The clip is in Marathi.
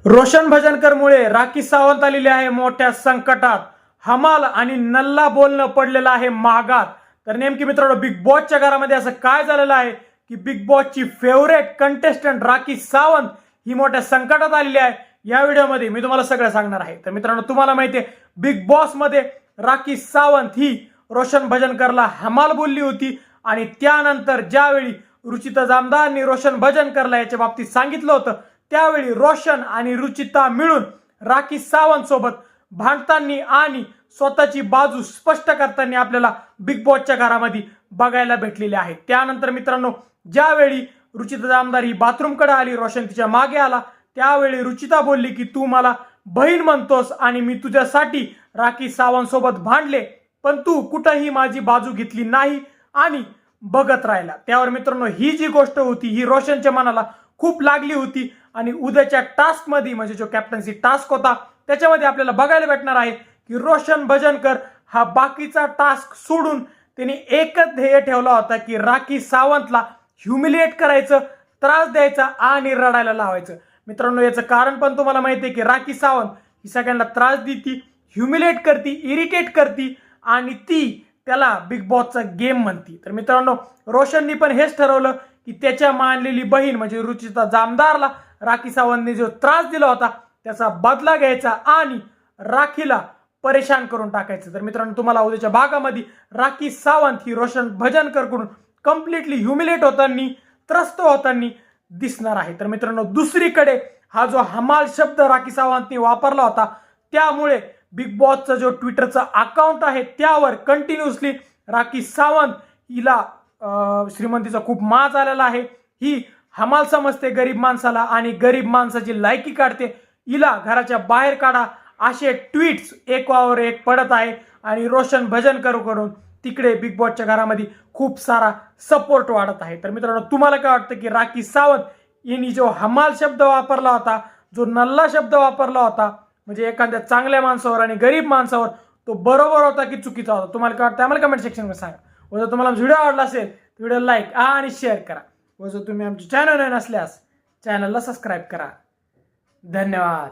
रोशन भजनकरमुळे राखी सावंत आलेली आहे मोठ्या संकटात. हमाल आणि नल्ला बोलणं पडलेलं आहे महागात. तर नेमकी मित्रांनो, बिग बॉसच्या घरामध्ये असं काय झालेलं आहे की बिग बॉसची फेवरेट कंटेस्टंट राखी सावंत ही मोठ्या संकटात आलेली आहे. या व्हिडिओमध्ये मी तुम्हाला सगळं सांगणार आहे. तर मित्रांनो, तुम्हाला माहिती आहे बिग बॉस मध्ये राखी सावंत ही रोशन भजनकरला हमाल बोलली होती आणि त्यानंतर ज्यावेळी रुचिता जामदारनी रोशन भजनकरला याच्या बाबतीत सांगितलं होतं, त्यावेळी रोशन आणि रुचिता मिळून राखी सावंत सोबत भांडताना आणि स्वतःची बाजू स्पष्ट करताना आपल्याला बिग बॉसच्या घरामध्ये बघायला भेटलेले आहे. त्यानंतर मित्रांनो, ज्यावेळी रुचिता जामदार ही बाथरूमकडे आली, रोशन तिच्या मागे आला, त्यावेळी रुचिता बोलली की तू मला बहीण म्हणतोस आणि मी तुझ्यासाठी राखी सावंत सोबत भांडले, पण तू कुठंही माझी बाजू घेतली नाही आणि बघत राहिला. त्यावर मित्रांनो, ही जी गोष्ट होती ही रोशनच्या मनाला खूप लागली होती आणि उद्याच्या टास्क मध्ये, म्हणजे जो कॅप्टन्सी टास्क होता, त्याच्यामध्ये आपल्याला बघायला भेटणार आहे की रोशन भजनकर हा बाकीचा टास्क सोडून त्याने एकच ध्येय ठेवला होता की राखी सावंतला ह्युमिलिएट करायचं, त्रास द्यायचा आणि रडायला लावायचं. मित्रांनो, याचं कारण पण तुम्हाला माहिती आहे की राखी सावंत ही सगळ्यांना त्रास देती, ह्युमिलिएट करती, इरिटेट करती आणि ती त्याला बिग बॉसचा गेम म्हणती. तर मित्रांनो, रोशननी पण हेच ठरवलं की त्याच्या मानलेली बहीण म्हणजे रुचिता जामदारला राखी सावंतने जो त्रास दिला होता त्याचा बदला घ्यायचा आणि राखीला परेशान करून टाकायचं. तर मित्रांनो, तुम्हाला उद्याच्या भागामध्ये राखी सावंत ही रोशन भजनकरकडून कम्प्लिटली ह्युमिलेट होताना, त्रस्त होताना दिसणार आहे. तर मित्रांनो, दुसरीकडे हा जो हमाल शब्द राखी सावंतने वापरला होता, त्यामुळे बिग बॉसचा जो ट्विटरचा अकाउंट आहे त्यावर कंटिन्युअसली राखी सावंत हिला श्रीमंतीचा खूप माज आलेला आहे. ही हमाल समजते गरीब माणसाला आणि गरीब माणसाची लायकी काढते, हिला घराच्या बाहेर काढा, असे ट्विट्स एकावर एक पडत आहे आणि रोशन भजनकरकडून तिकडे बिग बॉसच्या घरामध्ये खूप सारा सपोर्ट वाढत आहे. तर मित्रांनो, तुम्हाला काय वाटतं की राखी सावंत यांनी जो हमाल शब्द वापरला होता, जो नल्ला शब्द वापरला होता, म्हणजे एखाद्या चांगल्या माणसावर आणि गरीब माणसावर, तो बरोबर होता की चुकीचा होता? तुम्हाला काय वाटतं आम्हाला कमेंट सेक्शनमध्ये सांगा. व जर तुम्हाला व्हिडिओ आवडला असेल तर व्हिडिओ लाईक आणि शेअर करा. व जर तुम्ही आमच्या चॅनल नसल्यास चॅनलला सबस्क्राईब करा. धन्यवाद.